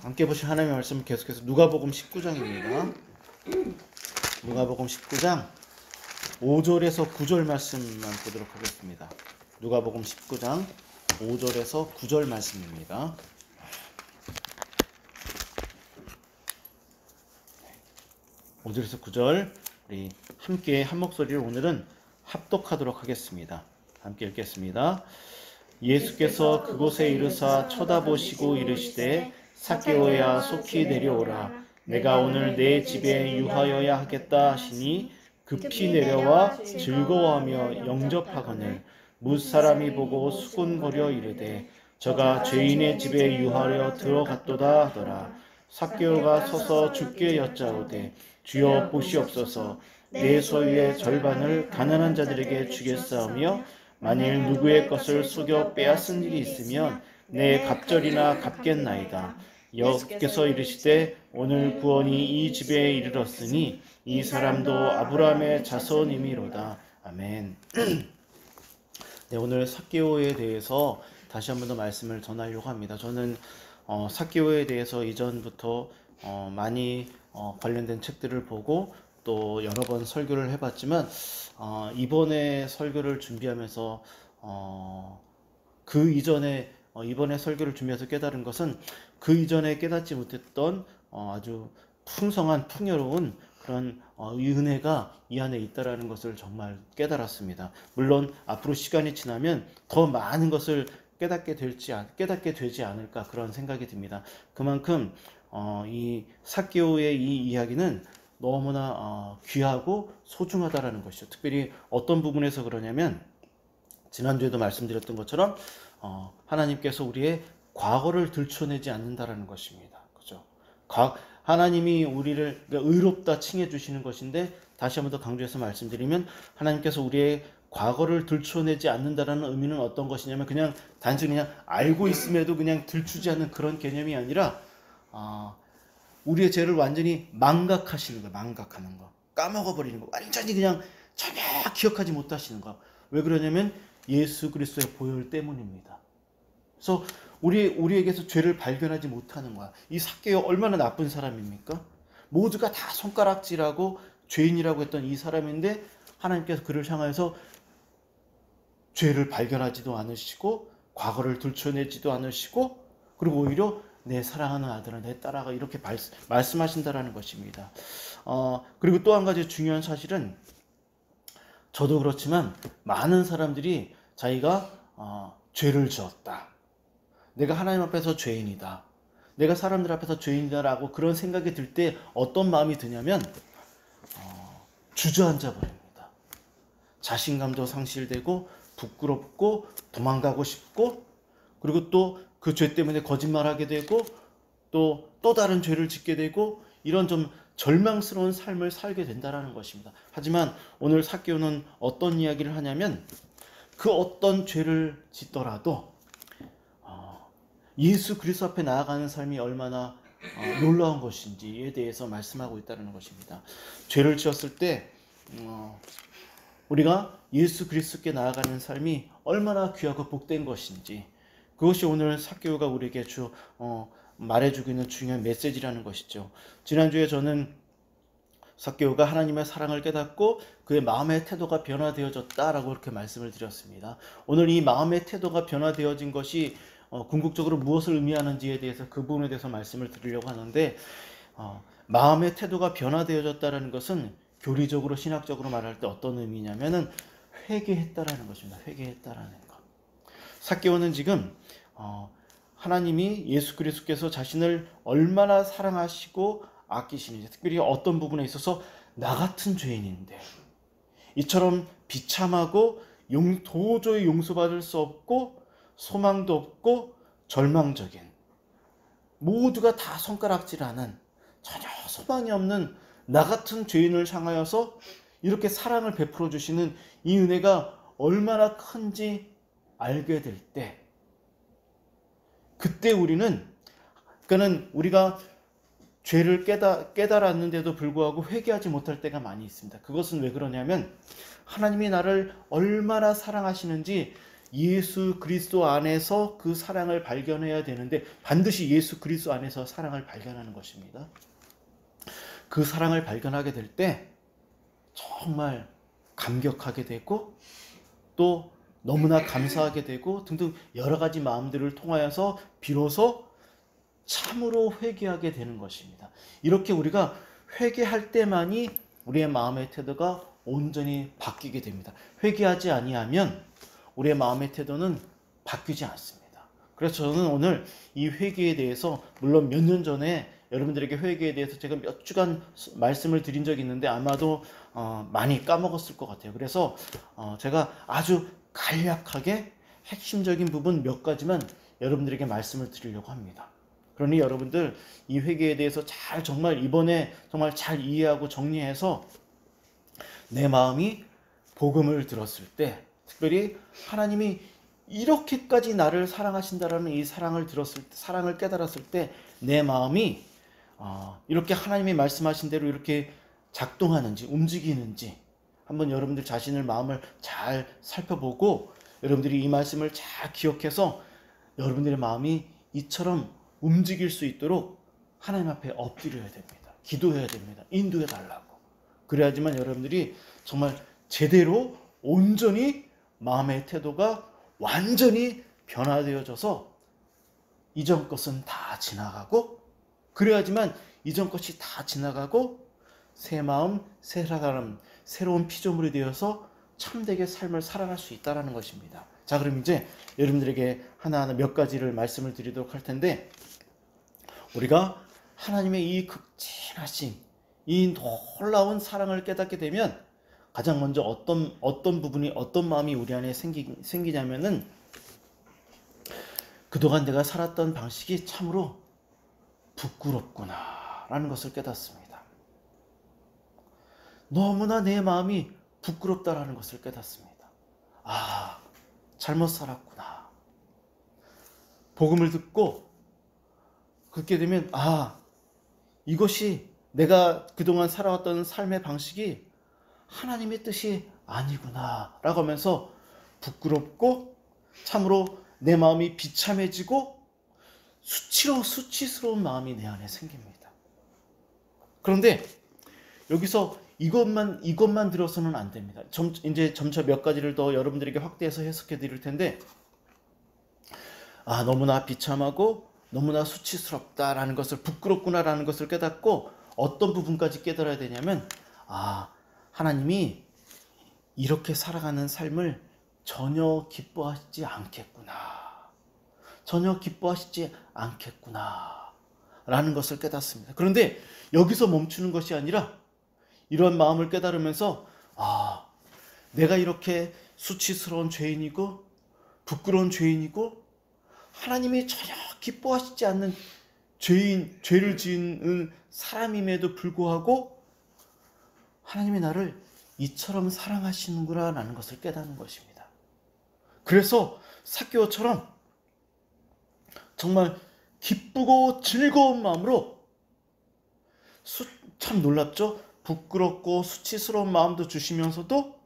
함께 보신 하나님의 말씀 계속해서 누가복음 19장입니다. 누가복음 19장 5절에서 9절 말씀만 보도록 하겠습니다. 누가복음 19장 5절에서 9절 말씀입니다. 5절에서 9절 우리 함께 한 목소리를 오늘은 합독하도록 하겠습니다. 함께 읽겠습니다. 예수께서 그곳에 이르사 쳐다보시고 이르시되 삭개오야 속히 내려오라. 내가 오늘 내 집에 유하여야 하겠다 하시니 급히 내려와 즐거워하며 영접하거늘 무사람이 보고 수군거려 이르되 저가 죄인의 집에 유하려 들어갔도다 하더라. 삭개오가 서서 주께 여짜오되 주여 보시옵소서 내 소유의 절반을 가난한 자들에게 주겠사오며 만일 누구의 것을 속여 빼앗은 일이 있으면 내 갑절이나 갚겠나이다. 여호와께서 이르시되 오늘 구원이 이 집에 이르렀으니 이 사람도 아브라함의 자손이미로다. 아멘. 네, 오늘 삭개오에 대해서 다시 한 번 더 말씀을 전하려고 합니다. 저는 삭개오에 대해서 이전부터 많이 관련된 책들을 보고 또 여러 번 설교를 해봤지만 이번에 설교를 준비하면서 그 이전에 이번에 설교를 준비해서 깨달은 것은 그 이전에 깨닫지 못했던 아주 풍성한 풍요로운 그런 이 은혜가 이 안에 있다라는 것을 정말 깨달았습니다. 물론 앞으로 시간이 지나면 더 많은 것을 깨닫게 되지 않을까 그런 생각이 듭니다. 그만큼 이 삭개오의 이 이야기는 너무나 귀하고 소중하다라는 것이죠. 특별히 어떤 부분에서 그러냐면 지난주에도 말씀드렸던 것처럼 하나님께서 우리의 과거를 들춰내지 않는다라는 것입니다. 그죠? 하나님이 우리를 의롭다 칭해 주시는 것인데 다시 한번 더 강조해서 말씀드리면 하나님께서 우리의 과거를 들춰내지 않는다라는 의미는 어떤 것이냐면 그냥 단순히 그냥 알고 있음에도 그냥 들추지 않는 그런 개념이 아니라 우리의 죄를 완전히 망각하시는 거, 망각하는 거, 까먹어버리는 거, 완전히 그냥 전혀 기억하지 못하시는 거. 왜 그러냐면 예수 그리스도의 보혈 때문입니다. 그래서 우리에게서 죄를 발견하지 못하는 거야. 이 삭개오 얼마나 나쁜 사람입니까? 모두가 다 손가락질하고 죄인이라고 했던 이 사람인데 하나님께서 그를 향해서 죄를 발견하지도 않으시고 과거를 들춰내지도 않으시고 그리고 오히려 내 사랑하는 아들아 내 딸아가 이렇게 말씀하신다라는 것입니다. 그리고 또 한 가지 중요한 사실은 저도 그렇지만 많은 사람들이 자기가 죄를 지었다. 내가 하나님 앞에서 죄인이다. 내가 사람들 앞에서 죄인이다라고 그런 생각이 들 때 어떤 마음이 드냐면 주저앉아 버립니다. 자신감도 상실되고 부끄럽고 도망가고 싶고 그리고 또 그 죄 때문에 거짓말하게 되고 또 다른 죄를 짓게 되고 이런 좀 절망스러운 삶을 살게 된다는 것입니다. 하지만 오늘 삭개오는 어떤 이야기를 하냐면 그 어떤 죄를 짓더라도 예수 그리스도 앞에 나아가는 삶이 얼마나 놀라운 것인지에 대해서 말씀하고 있다는 것입니다. 죄를 지었을 때 우리가 예수 그리스도께 나아가는 삶이 얼마나 귀하고 복된 것인지 그것이 오늘 삭개오가 우리에게 말해주고 있는 중요한 메시지라는 것이죠. 지난주에 저는 삭개오가 하나님의 사랑을 깨닫고 그의 마음의 태도가 변화되어졌다라고 그렇게 말씀을 드렸습니다. 오늘 이 마음의 태도가 변화되어진 것이 궁극적으로 무엇을 의미하는지에 대해서 그 부분에 대해서 말씀을 드리려고 하는데 마음의 태도가 변화되어졌다는 것은 교리적으로 신학적으로 말할 때 어떤 의미냐면은 회개했다라는 것입니다. 회개했다라는 것. 삭개오는 지금 하나님이 예수 그리스도께서 자신을 얼마나 사랑하시고 아끼시는지 특별히 어떤 부분에 있어서 나 같은 죄인인데 이처럼 비참하고 도저히 용서받을 수 없고 소망도 없고 절망적인 모두가 다 손가락질하는 전혀 소망이 없는 나 같은 죄인을 향하여서 이렇게 사랑을 베풀어 주시는 이 은혜가 얼마나 큰지 알게 될 때 그때 그러니까는 우리가 죄를 깨달았는데도 불구하고 회개하지 못할 때가 많이 있습니다. 그것은 왜 그러냐면 하나님이 나를 얼마나 사랑하시는지 예수 그리스도 안에서 그 사랑을 발견해야 되는데 반드시 예수 그리스도 안에서 사랑을 발견하는 것입니다. 그 사랑을 발견하게 될 때 정말 감격하게 되고 또 너무나 감사하게 되고 등등 여러 가지 마음들을 통하여서 비로소 참으로 회개하게 되는 것입니다. 이렇게 우리가 회개할 때만이 우리의 마음의 태도가 온전히 바뀌게 됩니다. 회개하지 아니하면 우리의 마음의 태도는 바뀌지 않습니다. 그래서 저는 오늘 이 회개에 대해서 물론 몇 년 전에 여러분들에게 회개에 대해서 제가 몇 주간 말씀을 드린 적이 있는데 아마도 많이 까먹었을 것 같아요. 그래서 제가 아주 간략하게 핵심적인 부분 몇 가지만 여러분들에게 말씀을 드리려고 합니다. 그러니 여러분들 이 회개에 대해서 정말 이번에 정말 잘 이해하고 정리해서 내 마음이 복음을 들었을 때 특별히 하나님이 이렇게까지 나를 사랑하신다라는 이 사랑을 들었을 때, 사랑을 깨달았을 때 내 마음이 이렇게 하나님이 말씀하신 대로 이렇게 작동하는지 움직이는지 한번 여러분들 자신의 마음을 잘 살펴보고 여러분들이 이 말씀을 잘 기억해서 여러분들의 마음이 이처럼 움직일 수 있도록 하나님 앞에 엎드려야 됩니다. 기도해야 됩니다. 인도해 달라고. 그래야지만 여러분들이 정말 제대로 온전히 마음의 태도가 완전히 변화되어져서 이전 것은 다 지나가고 그래야지만 이전 것이 다 지나가고 새 마음, 새 사람, 새로운 피조물이 되어서 참되게 삶을 살아갈 수 있다는 것입니다. 자, 그럼 이제 여러분들에게 하나하나 몇 가지를 말씀을 드리도록 할 텐데 우리가 하나님의 이 극진하신 이 놀라운 사랑을 깨닫게 되면 가장 먼저 어떤 부분이 어떤 마음이 우리 안에 생기냐면은 그동안 내가 살았던 방식이 참으로 부끄럽구나 라는 것을 깨닫습니다. 너무나 내 마음이 부끄럽다라는 것을 깨닫습니다. 잘못 살았구나. 복음을 듣고 그렇게 되면 이것이 내가 그동안 살아왔던 삶의 방식이 하나님의 뜻이 아니구나 라고 하면서 부끄럽고 참으로 내 마음이 비참해지고 수치스러운 마음이 내 안에 생깁니다. 그런데 여기서 이것만 들어서는 안 됩니다. 이제 점차 몇 가지를 더 여러분들에게 확대해서 해석해 드릴 텐데 너무나 비참하고 너무나 수치스럽다라는 것을 부끄럽구나라는 것을 깨닫고 어떤 부분까지 깨달아야 되냐면 하나님이 이렇게 살아가는 삶을 전혀 기뻐하시지 않겠구나. 전혀 기뻐하시지 않겠구나. 라는 것을 깨닫습니다. 그런데 여기서 멈추는 것이 아니라 이런 마음을 깨달으면서 내가 이렇게 수치스러운 죄인이고 부끄러운 죄인이고 하나님이 전혀 기뻐하시지 않는 죄를 지은 사람임에도 불구하고 하나님이 나를 이처럼 사랑하시는구나 라는 것을 깨닫는 것입니다. 그래서 삭개오처럼 정말 기쁘고 즐거운 마음으로 참 놀랍죠? 부끄럽고 수치스러운 마음도 주시면서도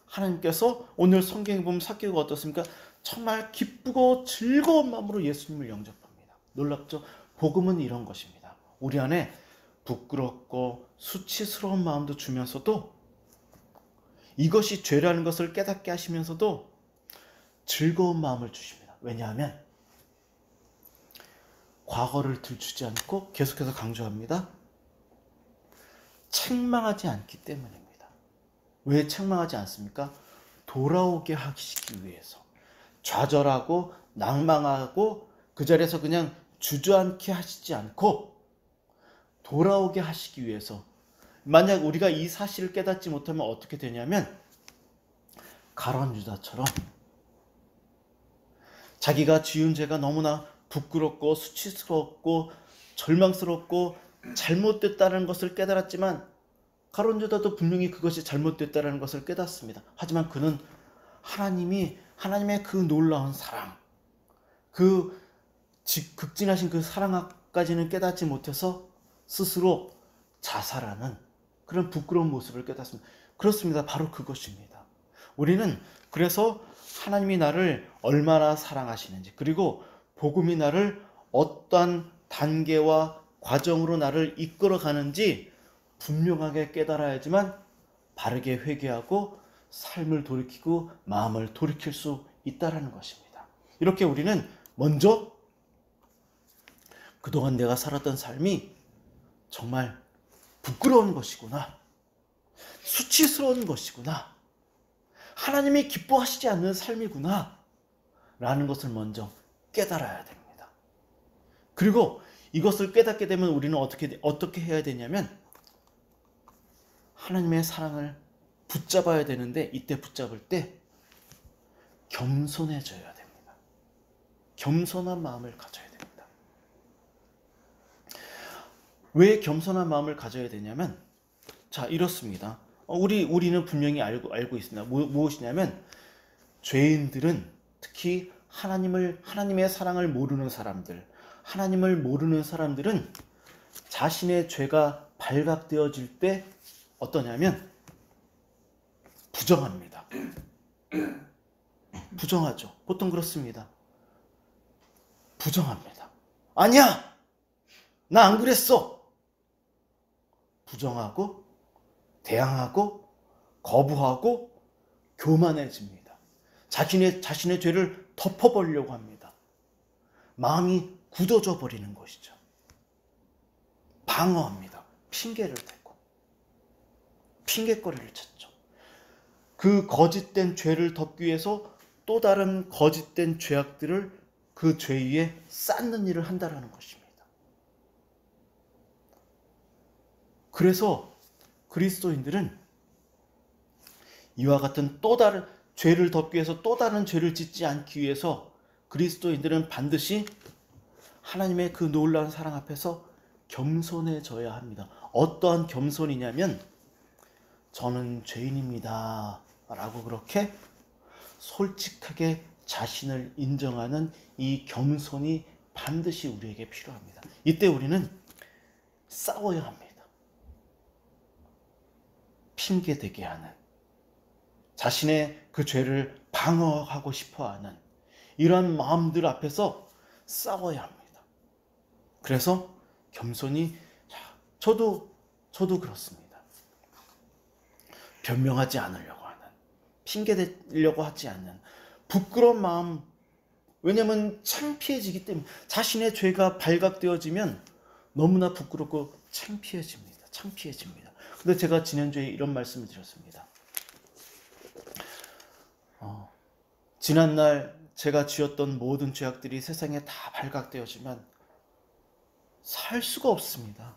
하나님께서 오늘 성경에 보면 삭개오가 어떻습니까? 정말 기쁘고 즐거운 마음으로 예수님을 영접합니다. 놀랍죠? 복음은 이런 것입니다. 우리 안에 부끄럽고 수치스러운 마음도 주면서도 이것이 죄라는 것을 깨닫게 하시면서도 즐거운 마음을 주십니다. 왜냐하면 과거를 들추지 않고 계속해서 강조합니다. 책망하지 않기 때문입니다. 왜 책망하지 않습니까? 돌아오게 하시기 위해서. 좌절하고 낭망하고 그 자리에서 그냥 주저앉게 하시지 않고 돌아오게 하시기 위해서. 만약 우리가 이 사실을 깨닫지 못하면 어떻게 되냐면 가룟 유다처럼 자기가 지은 죄가 너무나 부끄럽고 수치스럽고 절망스럽고 잘못됐다는 것을 깨달았지만 가룟 유다도 분명히 그것이 잘못됐다는 것을 깨닫습니다. 하지만 그는 하나님의 그 놀라운 사랑, 그 극진하신 그 사랑까지는 깨닫지 못해서 스스로 자살하는 그런 부끄러운 모습을 깨닫습니다. 그렇습니다. 바로 그것입니다. 우리는 그래서 하나님이 나를 얼마나 사랑하시는지, 그리고 복음이 나를 어떠한 단계와 과정으로 나를 이끌어 가는지 분명하게 깨달아야지만 바르게 회개하고 삶을 돌이키고 마음을 돌이킬 수 있다라는 것입니다. 이렇게 우리는 먼저 그동안 내가 살았던 삶이 정말 부끄러운 것이구나, 수치스러운 것이구나, 하나님이 기뻐하시지 않는 삶이구나 라는 것을 먼저 깨달아야 됩니다. 그리고 이것을 깨닫게 되면 우리는 어떻게 해야 되냐면 하나님의 사랑을 붙잡아야 되는데, 이때 붙잡을 때 겸손해져야 됩니다. 겸손한 마음을 가져야 됩니다. 왜 겸손한 마음을 가져야 되냐면, 자, 이렇습니다. 우리는 분명히 알고 있습니다. 무엇이냐면, 죄인들은, 특히 하나님의 사랑을 모르는 사람들, 하나님을 모르는 사람들은 자신의 죄가 발각되어질 때 어떠냐면 부정합니다. 부정하죠. 보통 그렇습니다. 부정합니다. 아니야! 나 안 그랬어! 부정하고, 대항하고, 거부하고, 교만해집니다. 자신의 죄를 덮어버리려고 합니다. 마음이 굳어져 버리는 것이죠. 방어합니다. 핑계를 대고. 핑계거리를 찾죠. 그 거짓된 죄를 덮기 위해서 또 다른 거짓된 죄악들을 그 죄 위에 쌓는 일을 한다라는 것입니다. 그래서 그리스도인들은 이와 같은 또 다른 죄를 덮기 위해서 또 다른 죄를 짓지 않기 위해서 그리스도인들은 반드시 하나님의 그 놀라운 사랑 앞에서 겸손해져야 합니다. 어떠한 겸손이냐면, 저는 죄인입니다 라고 그렇게 솔직하게 자신을 인정하는 이 겸손이 반드시 우리에게 필요합니다. 이때 우리는 싸워야 합니다. 핑계대게 하는, 자신의 그 죄를 방어하고 싶어하는 이러한 마음들 앞에서 싸워야 합니다. 그래서 겸손히, 저도 그렇습니다. 변명하지 않으려고 하는, 핑계대려고 하지 않는 부끄러운 마음, 왜냐하면 창피해지기 때문에, 자신의 죄가 발각되어지면 너무나 부끄럽고 창피해집니다. 근데 제가 지난주에 이런 말씀을 드렸습니다. 지난날 제가 지었던 모든 죄악들이 세상에 다 발각되어지면 살 수가 없습니다.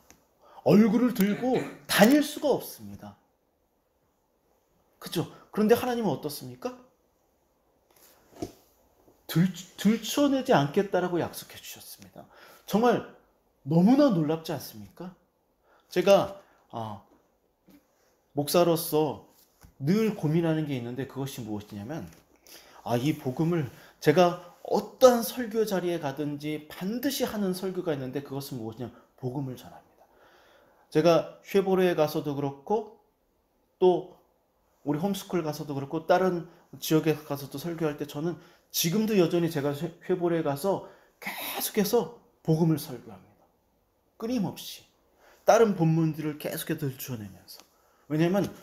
얼굴을 들고 다닐 수가 없습니다. 그렇죠? 그런데 하나님은 어떻습니까? 들춰내지 않겠다라고 약속해 주셨습니다. 정말 너무나 놀랍지 않습니까? 제가 목사로서 늘 고민하는 게 있는데, 그것이 무엇이냐면, 이 복음을 제가 어떠한 설교 자리에 가든지 반드시 하는 설교가 있는데, 그것은 무엇이냐, 복음을 전합니다. 제가 쉐보레에 가서도 그렇고, 또 우리 홈스쿨 가서도 그렇고, 다른 지역에 가서도 설교할 때 저는 지금도 여전히 제가 쉐보레에 가서 계속해서 복음을 설교합니다. 끊임없이 다른 본문들을 계속해서 들춰내면서. 왜냐하면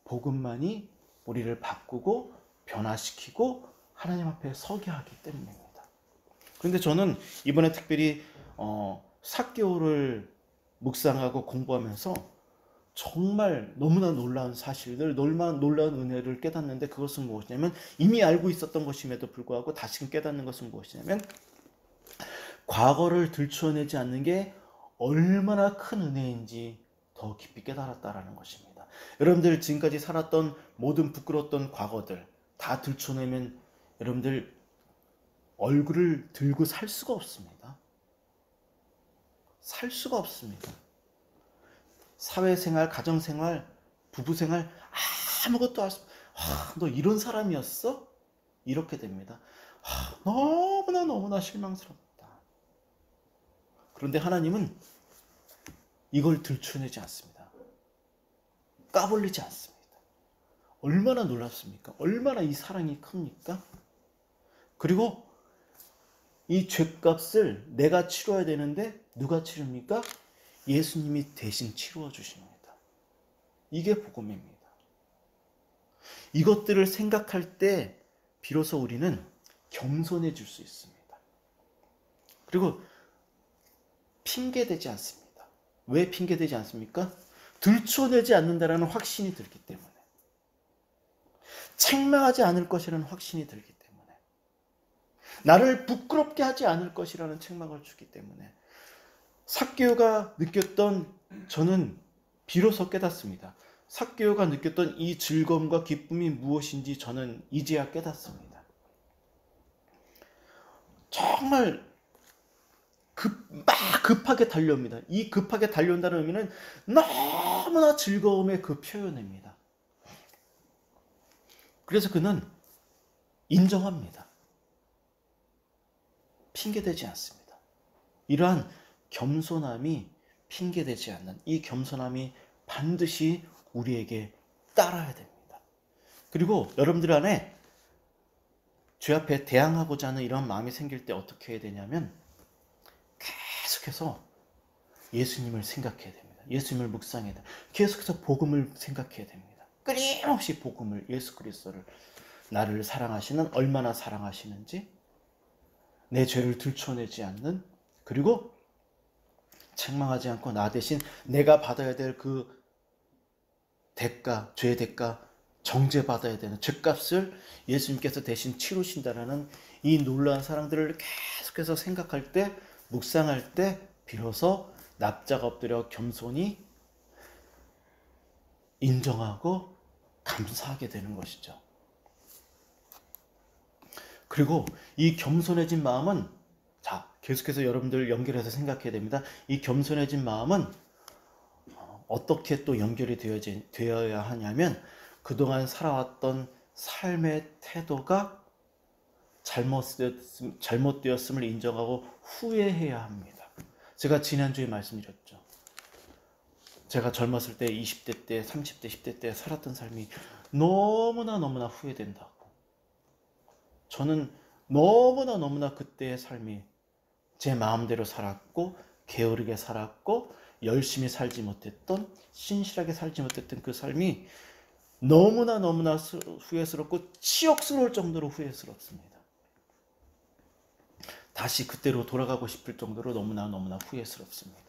복음만이 우리를 바꾸고 변화시키고 하나님 앞에 서게 하기 때문입니다. 그런데 저는 이번에 특별히 삭개오를 묵상하고 공부하면서 정말 너무나 놀라운 사실들, 놀라운 은혜를 깨닫는데, 그것은 무엇이냐면, 이미 알고 있었던 것임에도 불구하고 다시금 깨닫는 것은 무엇이냐면, 과거를 들춰내지 않는 게 얼마나 큰 은혜인지 더 깊이 깨달았다라는 것입니다. 여러분들 지금까지 살았던 모든 부끄러웠던 과거들 다 들춰내면 여러분들 얼굴을 들고 살 수가 없습니다. 살 수가 없습니다. 사회생활, 가정생활, 부부생활 아무것도 할 수, 너 이런 사람이었어? 이렇게 됩니다. 너무나 실망스럽다. 그런데 하나님은 이걸 들춰내지 않습니다. 까불리지 않습니다. 얼마나 놀랍습니까? 얼마나 이 사랑이 큽니까? 그리고 이 죄값을 내가 치러야 되는데 누가 치릅니까? 예수님이 대신 치루어 주십니다. 이게 복음입니다. 이것들을 생각할 때 비로소 우리는 겸손해질 수 있습니다. 그리고 핑계대지 않습니다. 왜 핑계대지 않습니까? 들춰내지 않는다라는 확신이 들기 때문에, 책망하지 않을 것이라는 확신이 들기 때문에, 나를 부끄럽게 하지 않을 것이라는 책망을 주기 때문에, 삭개오가 느꼈던, 저는 비로소 깨닫습니다. 삭개오가 느꼈던 이 즐거움과 기쁨이 무엇인지 저는 이제야 깨닫습니다. 정말 막 급하게 달려옵니다. 이 급하게 달려온다는 의미는 너무나 즐거움의 그 표현입니다. 그래서 그는 인정합니다. 핑계대지 않습니다. 이러한 겸손함이 핑계대지 않는 이 겸손함이 반드시 우리에게 따라야 됩니다. 그리고 여러분들 안에 죄 앞에 대항하고자 하는 이런 마음이 생길 때 어떻게 해야 되냐면 계속해서 예수님을 생각해야 됩니다. 예수님을 묵상해야 됩니다. 계속해서 복음을 생각해야 됩니다. 끊임없이 복음을, 예수 그리스도를, 나를 사랑하시는, 얼마나 사랑하시는지, 내 죄를 들춰내지 않는, 그리고 책망하지 않고 나 대신 내가 받아야 될 그 대가, 죄의 대가, 정죄받아야 되는 죄값을 예수님께서 대신 치르신다라는 이 놀라운 사랑들을 계속해서 생각할 때, 묵상할 때 비로소 납작 엎드려 겸손히 인정하고 감사하게 되는 것이죠. 그리고 이 겸손해진 마음은, 자, 계속해서 여러분들 연결해서 생각해야 됩니다. 이 겸손해진 마음은 어떻게 또 연결이 되어야 하냐면, 그동안 살아왔던 삶의 태도가 잘못되었음을 인정하고 후회해야 합니다. 제가 지난주에 말씀드렸죠. 제가 젊었을 때 20대 때, 30대, 10대 때 살았던 삶이 너무나 후회된다고. 저는 너무나 그때의 삶이 제 마음대로 살았고, 게으르게 살았고, 열심히 살지 못했던, 신실하게 살지 못했던 그 삶이 너무나 후회스럽고 치욕스러울 정도로 후회스럽습니다. 다시 그때로 돌아가고 싶을 정도로 너무나 후회스럽습니다.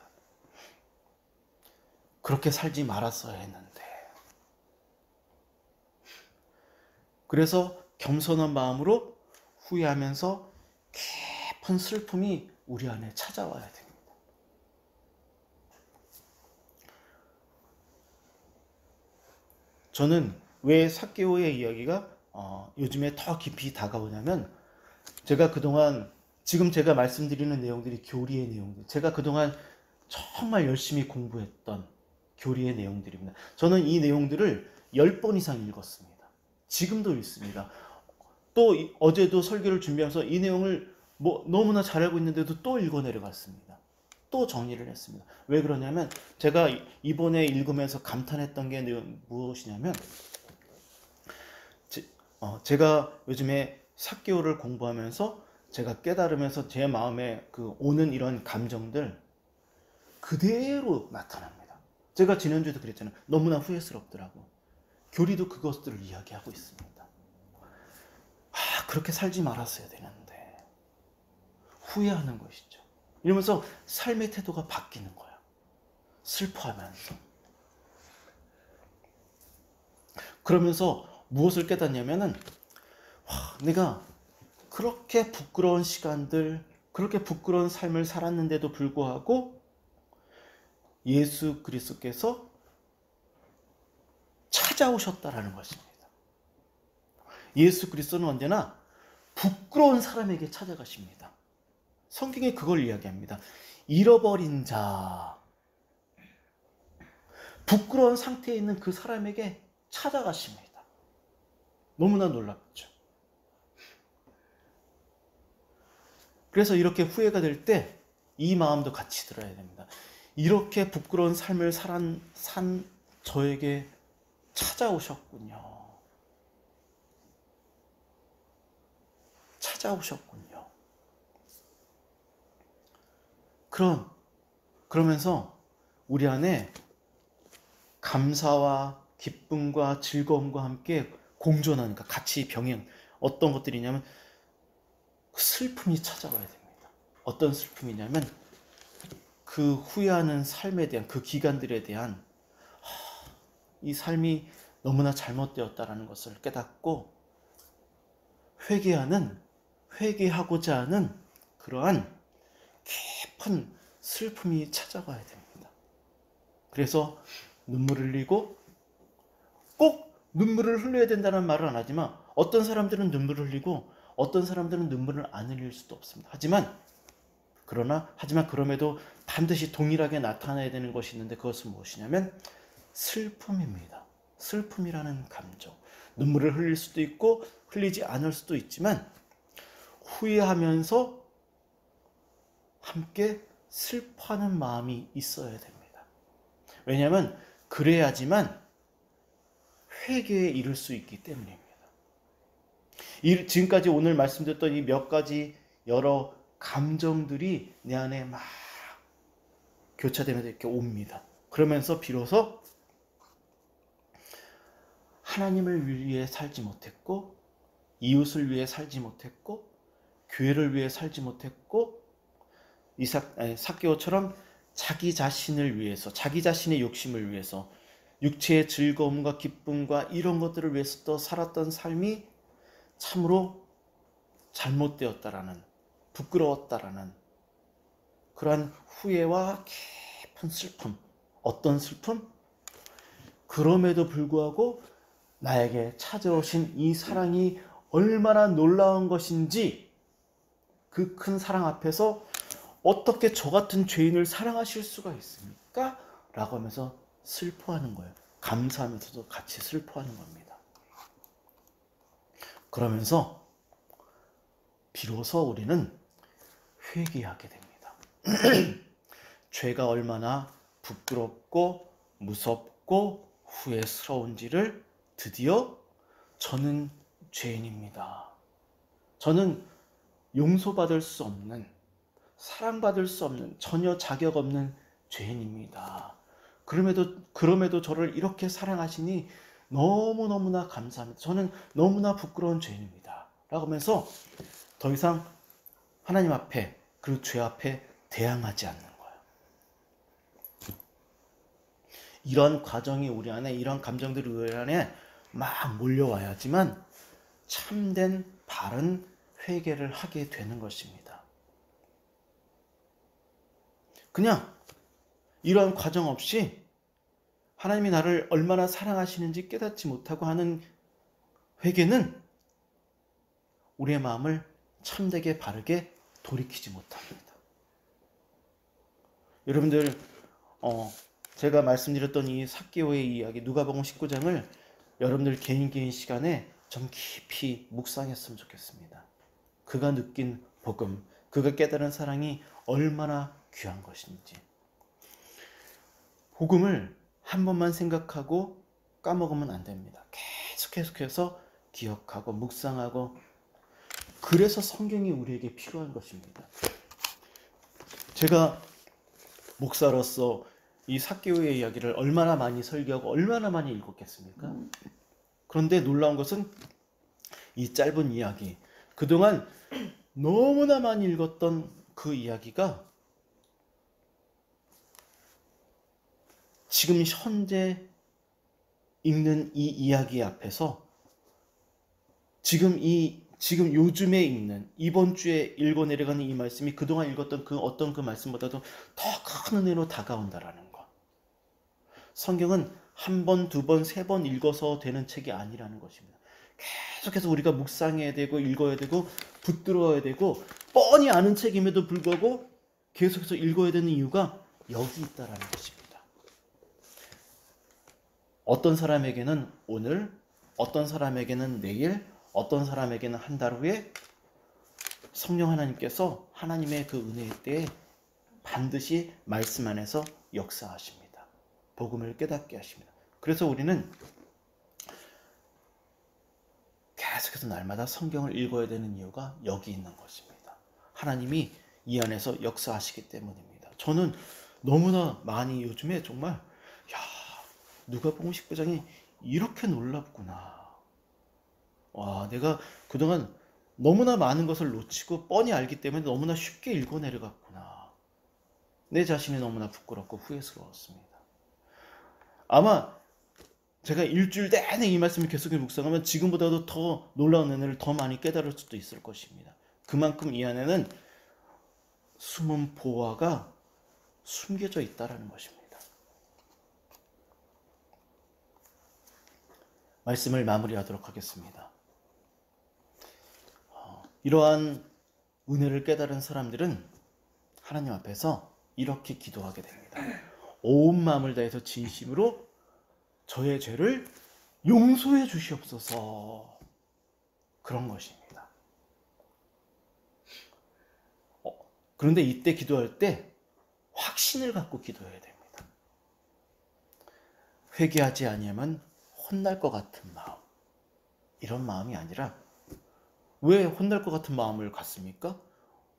그렇게 살지 말았어야 했는데. 그래서 겸손한 마음으로 후회하면서 깊은 슬픔이 우리 안에 찾아와야 됩니다. 저는 왜 삭개오의 이야기가 요즘에 더 깊이 다가오냐면, 제가 그동안, 지금 제가 말씀드리는 내용들이 교리의 내용들, 제가 그동안 정말 열심히 공부했던 교리의 내용들입니다. 저는 이 내용들을 10번 이상 읽었습니다. 지금도 읽습니다. 또 어제도 설교를 준비하면서 이 내용을 너무나 잘 알고 있는데도 또 읽어 내려갔습니다. 또 정리를 했습니다. 왜 그러냐면, 제가 이번에 읽으면서 감탄했던 게 무엇이냐면, 제가 요즘에 삭개오를 공부하면서 제가 깨달으면서 제 마음에 오는 이런 감정들 그대로 나타납니다. 제가 지난주에도 그랬잖아요. 너무나 후회스럽더라고. 교리도 그것들을 이야기하고 있습니다. 그렇게 살지 말았어야 되는데. 후회하는 것이죠. 이러면서 삶의 태도가 바뀌는 거야. 슬퍼하면서. 그러면서 무엇을 깨닫냐면은, 내가 그렇게 부끄러운 시간들, 그렇게 부끄러운 삶을 살았는데도 불구하고 예수 그리스도께서 찾아오셨다라는 것입니다. 예수 그리스도는 언제나 부끄러운 사람에게 찾아가십니다. 성경에 그걸 이야기합니다. 잃어버린 자, 부끄러운 상태에 있는 그 사람에게 찾아가십니다. 너무나 놀랍죠. 그래서 이렇게 후회가 될 때 이 마음도 같이 들어야 됩니다. 이렇게 부끄러운 삶을 산 저에게 찾아오셨군요. 찾아오셨군요. 그러면서 우리 안에 감사와 기쁨과 즐거움과 함께 공존하니까 같이 병행. 어떤 것들이냐면 슬픔이 찾아와야 됩니다. 어떤 슬픔이냐면 그 후회하는 삶에 대한 그 기간들에 대한 이 삶이 너무나 잘못되었다라는 것을 깨닫고 회개하고자 하는 그러한 깊은 슬픔이 찾아와야 됩니다. 그래서 눈물을 흘리고, 꼭 눈물을 흘려야 된다는 말은 안 하지만 어떤 사람들은 눈물을 흘리고 어떤 사람들은 눈물을 안 흘릴 수도 없습니다. 하지만 그럼에도 반드시 동일하게 나타나야 되는 것이 있는데, 그것은 무엇이냐면 슬픔입니다. 슬픔이라는 감정. 눈물을 흘릴 수도 있고 흘리지 않을 수도 있지만 후회하면서 함께 슬퍼하는 마음이 있어야 됩니다. 왜냐하면 그래야지만 회개에 이를 수 있기 때문입니다. 지금까지 오늘 말씀드렸던 이 몇 가지 여러 감정들이 내 안에 막 교차되면서 이렇게 옵니다. 그러면서 비로소 하나님을 위해 살지 못했고, 이웃을 위해 살지 못했고, 교회를 위해 살지 못했고, 삭개오처럼 자기 자신을 위해서, 자기 자신의 욕심을 위해서, 육체의 즐거움과 기쁨과 이런 것들을 위해서 또 살았던 삶이 참으로 잘못되었다라는, 부끄러웠다라는 그러한 후회와 깊은 슬픔. 어떤 슬픔? 그럼에도 불구하고 나에게 찾아오신 이 사랑이 얼마나 놀라운 것인지, 그 큰 사랑 앞에서 어떻게 저 같은 죄인을 사랑하실 수가 있습니까? 라고 하면서 슬퍼하는 거예요. 감사하면서도 같이 슬퍼하는 겁니다. 그러면서 비로소 우리는 회개하게 됩니다. 죄가 얼마나 부끄럽고 무섭고 후회스러운지를 드디어 저는 죄인입니다. 저는 용서받을 수 없는, 사랑받을 수 없는, 전혀 자격 없는 죄인입니다. 그럼에도 저를 이렇게 사랑하시니 너무너무나 감사합니다. 저는 너무나 부끄러운 죄인입니다. 라고 하면서 더 이상 하나님 앞에, 그 죄 앞에 대항하지 않는 거예요. 이런 과정이 우리 안에, 이런 감정들이 우리 안에 막 몰려와야지만 참된 바른 회개를 하게 되는 것입니다. 그냥 이러한 과정 없이 하나님이 나를 얼마나 사랑하시는지 깨닫지 못하고 하는 회개는 우리의 마음을 참되게 바르게 돌이키지 못합니다. 여러분들, 제가 말씀드렸던 이 삭개오의 이야기, 누가복음 19장을 여러분들 개인 시간에 좀 깊이 묵상했으면 좋겠습니다. 그가 느낀 복음, 그가 깨달은 사랑이 얼마나 귀한 것인지. 복음을 한 번만 생각하고 까먹으면 안 됩니다. 계속해서 기억하고 묵상하고, 그래서 성경이 우리에게 필요한 것입니다. 제가 목사로서 이 삭개오의 이야기를 얼마나 많이 설교하고 얼마나 많이 읽었겠습니까? 그런데 놀라운 것은 이 짧은 이야기, 그동안 너무나 많이 읽었던 그 이야기가 지금 현재 읽는 이 이야기 앞에서 지금 요즘에 읽는, 이번 주에 읽어 내려가는 이 말씀이 그동안 읽었던 그 어떤 그 말씀보다도 더 큰 은혜로 다가온다라는 것. 성경은 한 번, 두 번, 세 번 읽어서 되는 책이 아니라는 것입니다. 계속해서 우리가 묵상해야 되고 읽어야 되고 붙들어야 되고, 뻔히 아는 책임에도 불구하고 계속해서 읽어야 되는 이유가 여기 있다라는 것입니다. 어떤 사람에게는 오늘, 어떤 사람에게는 내일, 어떤 사람에게는 한 달 후에 성령 하나님께서 하나님의 그 은혜의 때에 반드시 말씀 안에서 역사하십니다. 복음을 깨닫게 하십니다. 그래서 우리는 계속해서 날마다 성경을 읽어야 되는 이유가 여기 있는 것입니다. 하나님이 이 안에서 역사하시기 때문입니다. 저는 너무나 많이 요즘에 정말 야, 누가복음 19장이 이렇게 놀랍구나. 와, 내가 그동안 너무나 많은 것을 놓치고 뻔히 알기 때문에 너무나 쉽게 읽어 내려갔구나. 내 자신이 너무나 부끄럽고 후회스러웠습니다. 아마 제가 일주일 내내 이 말씀을 계속해서 묵상하면 지금보다도 더 놀라운 은혜를 더 많이 깨달을 수도 있을 것입니다. 그만큼 이 안에는 숨은 보화가 숨겨져 있다는 것입니다. 말씀을 마무리하도록 하겠습니다. 이러한 은혜를 깨달은 사람들은 하나님 앞에서 이렇게 기도하게 됩니다. 온 마음을 다해서 진심으로 저의 죄를 용서해 주시옵소서. 그런 것입니다. 그런데 이때 기도할 때 확신을 갖고 기도해야 됩니다. 회개하지 아니하면 혼날 것 같은 마음, 이런 마음이 아니라, 왜 혼날 것 같은 마음을 갖습니까?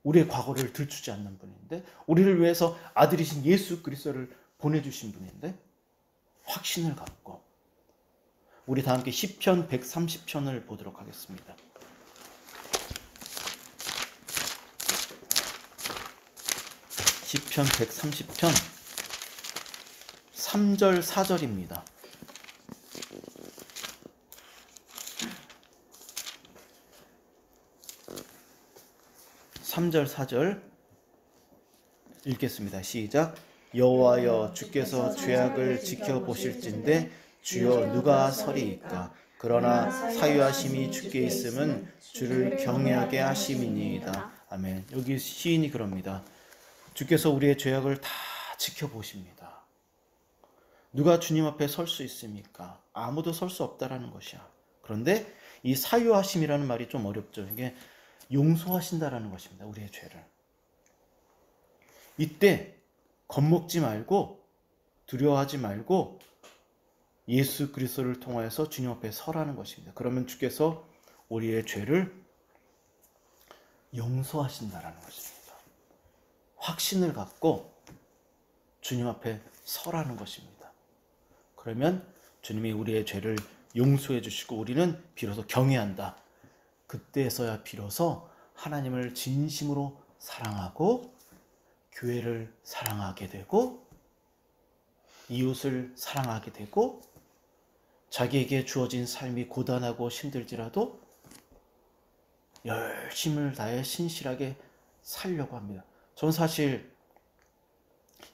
우리의 과거를 들추지 않는 분인데, 우리를 위해서 아들이신 예수 그리스도를 보내주신 분인데, 확신을 갖고 우리 다 함께 시편 130편을 보도록 하겠습니다. 시편 130편 3절 4절입니다. 3절 4절 읽겠습니다. 시작. 여호와여, 주께서 죄악을 지켜보실진대 주여 누가 서리이까? 그러나 사유하심이 주께 있음은 주를 경외하게 하심이니이다. 아멘. 여기 시인이 그럽니다. 주께서 우리의 죄악을 다 지켜보십니다. 누가 주님 앞에 설 수 있습니까? 아무도 설 수 없다라는 것이야. 그런데 이 사유하심이라는 말이 좀 어렵죠. 이게 용서하신다라는 것입니다. 우리의 죄를. 이때 겁먹지 말고 두려워하지 말고 예수 그리스도를 통하여서 주님 앞에 서라는 것입니다. 그러면 주께서 우리의 죄를 용서하신다라는 것입니다. 확신을 갖고 주님 앞에 서라는 것입니다. 그러면 주님이 우리의 죄를 용서해 주시고 우리는 비로소 경외한다. 그때서야 비로소 하나님을 진심으로 사랑하고 교회를 사랑하게 되고 이웃을 사랑하게 되고 자기에게 주어진 삶이 고단하고 힘들지라도 열심을 다해 신실하게 살려고 합니다. 저는 사실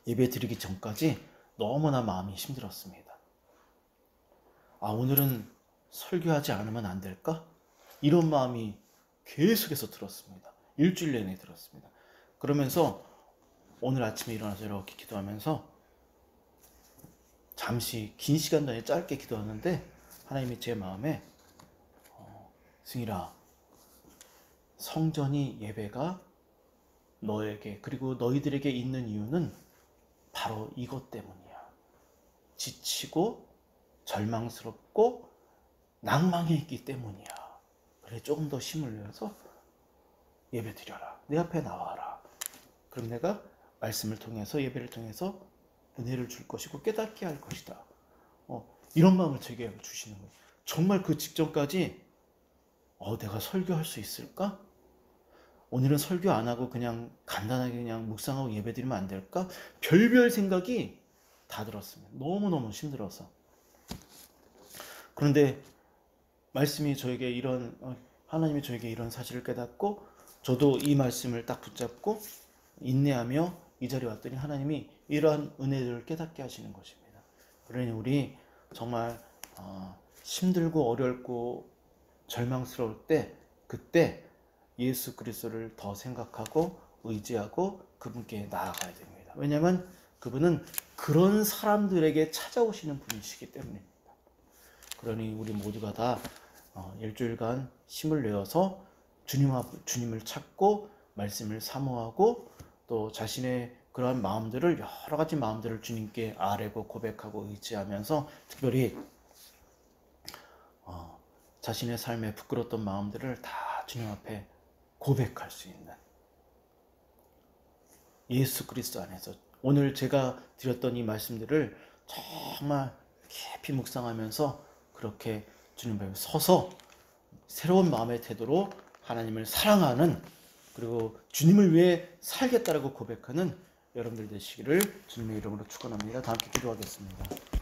예배 드리기 전까지 너무나 마음이 힘들었습니다. 오늘은 설교하지 않으면 안 될까? 이런 마음이 계속해서 들었습니다. 일주일 내내 들었습니다. 그러면서 오늘 아침에 일어나서 이렇게 기도하면서 잠시 긴 시간 전에 짧게 기도하는데 하나님이 제 마음에 승일아, 성전이 예배가 너에게 그리고 너희들에게 있는 이유는 바로 이것 때문이야. 지치고 절망스럽고 낭망해 있기 때문이야. 그래, 조금 더 힘을 내서 예배 드려라. 내 앞에 나와라. 그럼 내가 말씀을 통해서 예배를 통해서 은혜를 줄 것이고 깨닫게 할 것이다. 이런 마음을 제게 주시는 거예요. 정말 그 직전까지 내가 설교할 수 있을까? 오늘은 설교 안 하고 그냥 간단하게 그냥 묵상하고 예배드리면 안 될까? 별별 생각이 다 들었습니다. 너무너무 힘들어서. 그런데 말씀이 저에게 하나님이 저에게 이런 사실을 깨닫고 저도 이 말씀을 딱 붙잡고 인내하며 이 자리에 왔더니 하나님이 이러한 은혜를 깨닫게 하시는 것입니다. 그러니 우리 정말 힘들고 어렵고 절망스러울 때 그때 예수 그리스도를 더 생각하고 의지하고 그분께 나아가야 됩니다. 왜냐하면 그분은 그런 사람들에게 찾아오시는 분이시기 때문입니다. 그러니 우리 모두가 다 일주일간 힘을 내어서 주님을 찾고 말씀을 사모하고 또 자신의 그러한 마음들을 여러 가지 마음들을 주님께 아뢰고 고백하고 의지하면서 특별히 자신의 삶에 부끄러웠던 마음들을 다 주님 앞에 고백할 수 있는 예수 그리스도 안에서 오늘 제가 드렸던 이 말씀들을 정말 깊이 묵상하면서 그렇게 주님 앞에 서서 새로운 마음의 태도로 하나님을 사랑하는 그리고 주님을 위해 살겠다라고 고백하는 여러분들 되시기를 주님의 이름으로 축원합니다. 다 함께 기도하겠습니다.